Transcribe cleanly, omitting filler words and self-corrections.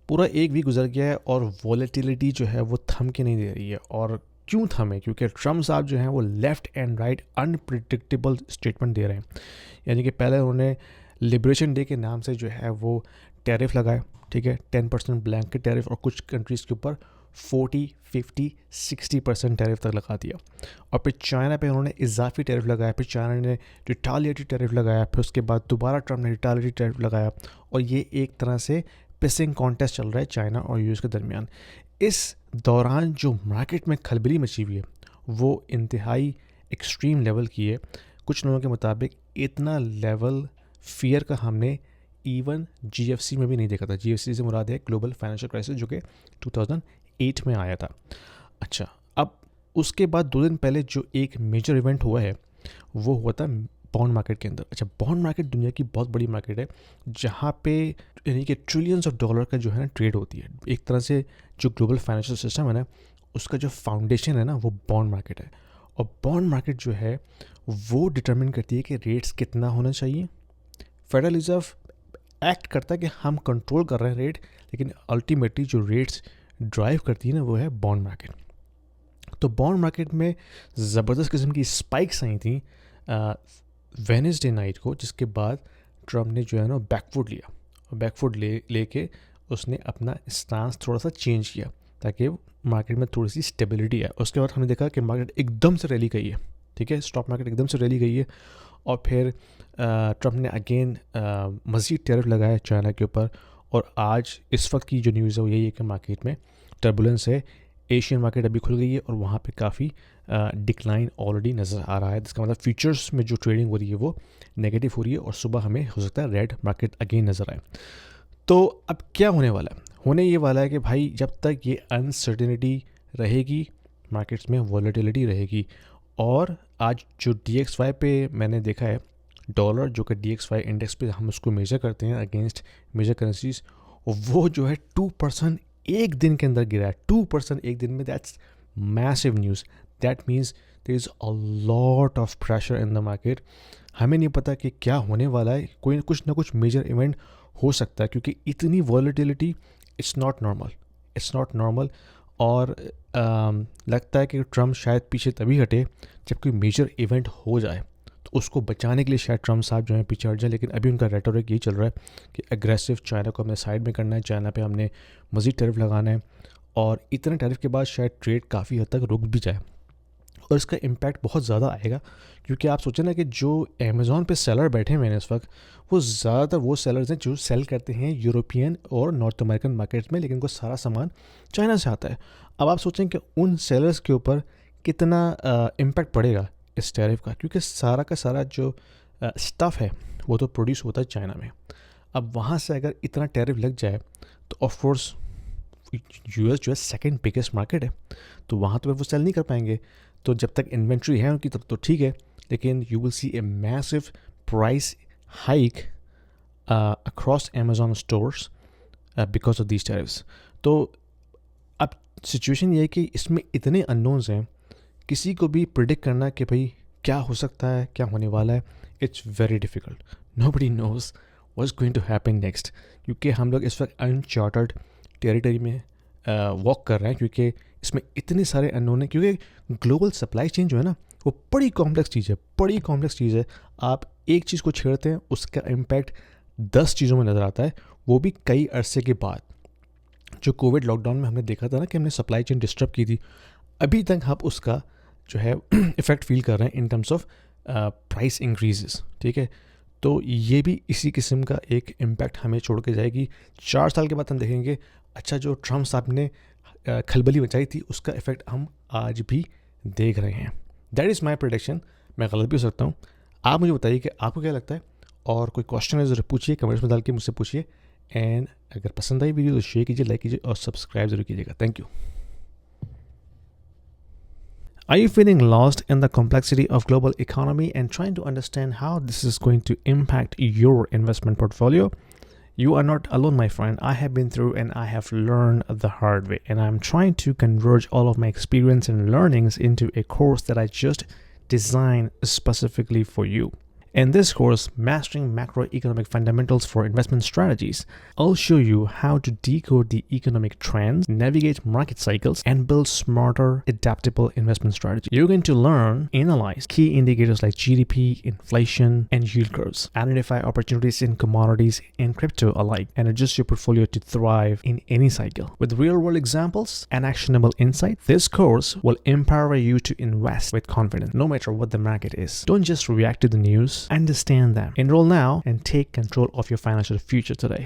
पूरा एक वीक गुजर गया है और वॉलेटिलिटी जो है वो थम के नहीं दे रही है। और क्यों थमे? क्योंकि ट्रम्प साहब जो हैं वो left and right unpredictable statement दे रहे हैं। यानी कि पहले उन्होंने लिबरेशन डे के नाम से जो है वो टैरिफ लगाए, ठीक है, 10% ब्लैंकेट टैरिफ, और कुछ कंट्रीज़ के ऊपर 40, 50, 60% टैरिफ तक लगा दिया। और फिर चाइना पे उन्होंने इजाफी टैरिफ लगाया, फिर चाइना ने रिटालिएटरी टैरिफ लगाया, फिर उसके बाद दोबारा ट्रम्प ने रिटालिएटरी टैरिफ लगाया। और ये एक तरह से पिसिंग कॉन्टेस्ट चल रहा है चाइना और यूएस के दरमियान। इस दौरान जो मार्केट में खलबली मची हुई है वो इंतहाई एक्सट्रीम लेवल की है। कुछ लोगों के मुताबिक इतना लेवल फियर का हमने इवन जीएफसी में भी नहीं देखा था। जीएफसी से मुराद है ग्लोबल फाइनेंशियल क्राइसिस, जो कि 2008 में आया था। अच्छा, अब उसके बाद 2 दिन पहले जो एक मेजर इवेंट हुआ है वो हुआ था बॉन्ड मार्केट के अंदर। अच्छा, बॉन्ड मार्केट दुनिया की बहुत बड़ी मार्केट है जहाँ पे यानी कि ट्रिलियंस ऑफ डॉलर का जो है ना ट्रेड होती है। एक तरह से जो ग्लोबल फाइनेंशियल सिस्टम है ना, उसका जो फाउंडेशन है ना वो बॉन्ड मार्केट है। और बॉन्ड मार्केट जो है वो डिटरमिन करती है कि रेट्स कितना होना चाहिए। फेडरल रिजर्व एक्ट करता है कि हम कंट्रोल कर रहे हैं रेट, लेकिन अल्टीमेटली जो रेट्स ड्राइव करती है ना वो है बॉन्ड मार्केट। तो बॉन्ड मार्केट में ज़बरदस्त किस्म की स्पाइक्स आई थी वेडनेसडे नाइट को, जिसके बाद ट्रम्प ने जो है ना बैकफुट लिया, और बैकफुट लेके उसने अपना स्टांस थोड़ा सा चेंज किया ताकि मार्केट में थोड़ी सी स्टेबिलिटी आए। उसके बाद हमने देखा कि मार्केट एकदम से रैली गई है, ठीक है, स्टॉक मार्केट एकदम से रैली गई है। और फिर ट्रम्प ने अगेन मज़ीद टैरिफ लगाया चाइना के ऊपर। और आज इस वक्त की जो न्यूज़ है वो यही है कि मार्केट में टर्बुलेंस है। एशियन मार्केट अभी खुल गई है और वहाँ पे काफ़ी डिक्लाइन ऑलरेडी नज़र आ रहा है। जिसका मतलब फ्यूचर्स में जो ट्रेडिंग हो रही है वो नेगेटिव हो रही है और सुबह हमें हो सकता है रेड मार्केट अगेन नज़र आए। तो अब क्या होने वाला है? होने ये वाला है कि भाई जब तक ये अनसर्टेनिटी रहेगी मार्केट्स में वॉलेटिलिटी रहेगी। और आज जो DXY पे मैंने देखा है डॉलर, जो कि DXY इंडेक्स पे हम उसको मेजर करते हैं अगेंस्ट मेजर करेंसीज, वो जो है 2% एक दिन के अंदर गिरा है। 2% एक दिन में, that's massive news. That means there is a lot of pressure in the market. हमें नहीं पता कि क्या होने वाला है, कोई कुछ ना कुछ मेजर इवेंट हो सकता है, क्योंकि इतनी volatility it's not normal, it's not normal. और लगता है कि ट्रम्प शायद पीछे तभी हटे जब कोई मेजर इवेंट हो जाए, तो उसको बचाने के लिए शायद ट्रम्प साहब जो है पीछे हट जाए। लेकिन अभी उनका रेटोरिक यही चल रहा है कि एग्रेसिव चाइना को हमने साइड में करना है, चाइना पे हमने मज़ीद टैरिफ लगाना है। और इतने टैरिफ के बाद शायद ट्रेड काफ़ी हद तक रुक भी जाए और इसका इम्पैक्ट बहुत ज़्यादा आएगा। क्योंकि आप सोचें ना कि जो अमेज़ॉन पे सेलर बैठे हुए हैं इस वक्त, वो ज़्यादातर वो सेलर्स हैं जो सेल करते हैं यूरोपियन और नॉर्थ अमेरिकन मार्केट्स में, लेकिन उनको सारा सामान चाइना से आता है। अब आप सोचें कि उन सेलर्स के ऊपर कितना इम्पैक्ट पड़ेगा इस टैरिफ का, क्योंकि सारा का सारा जो स्टफ़ है वो तो प्रोड्यूस होता है चाइना में। अब वहाँ से अगर इतना टैरिफ लग जाए तो ऑफकोर्स यूएस जो है सेकेंड बिगेस्ट मार्केट है, तो वहाँ तो वो सेल नहीं कर पाएंगे। तो जब तक इन्वेंट्री है उनकी तब तो ठीक है, लेकिन you will see a massive price hike across Amazon stores because of these tariffs. तो अब सिचुएशन ये है कि इसमें इतने अननोन्स हैं, किसी को भी प्रिडिक्ट करना कि भाई क्या हो सकता है, क्या होने वाला है, it's very difficult. Nobody knows what's going to happen next, क्योंकि हम लोग इस वक्त अनचार्टर्ड टेरिटरी में वॉक कर रहे हैं, क्योंकि इसमें इतने सारे अननोन हैं। क्योंकि ग्लोबल सप्लाई चेन जो है ना वो बड़ी कॉम्प्लेक्स चीज़ है, बड़ी कॉम्प्लेक्स चीज़ है। आप एक चीज़ को छेड़ते हैं उसका इम्पैक्ट 10 चीज़ों में नज़र आता है, वो भी कई अरसे के बाद। जो कोविड लॉकडाउन में हमने देखा था ना कि हमने सप्लाई चेन डिस्टर्ब की थी, अभी तक आप उसका जो है इफ़ेक्ट फील कर रहे हैं in terms of price increases, ठीक है। तो ये भी इसी किस्म का एक इम्पैक्ट हमें छोड़ के जाएगी। 4 साल के बाद हम देखेंगे अच्छा जो ट्रम्प साहब ने खलबली मचाई थी उसका इफ़ेक्ट हम आज भी देख रहे हैं। That is my prediction. मैं गलत भी हो सकता हूँ, आप मुझे बताइए कि आपको क्या लगता है। और कोई क्वेश्चन है ज़रूर पूछिए, कमेंट्स में डाल के मुझसे पूछिए। एंड अगर पसंद आई वीडियो तो शेयर कीजिए, लाइक कीजिए और सब्सक्राइब ज़रूर कीजिएगा। Thank you. Are you feeling lost in the complexity of global economy and trying to understand how this is going to impact your investment portfolio? You are not alone, my friend. I have been through and I have learned the hard way, and I'm trying to converge all of my experience and learnings into a course that I just designed specifically for you. In this course, Mastering Macroeconomic Fundamentals for Investment Strategies, I'll show you how to decode the economic trends, navigate market cycles, and build smarter, adaptable investment strategies. You're going to learn, analyze key indicators like GDP, inflation, and yield curves, identify opportunities in commodities and crypto alike, and adjust your portfolio to thrive in any cycle. With real-world examples and actionable insight, this course will empower you to invest with confidence, no matter what the market is. Don't just react to the news, understand them. Enroll now and take control of your financial future today.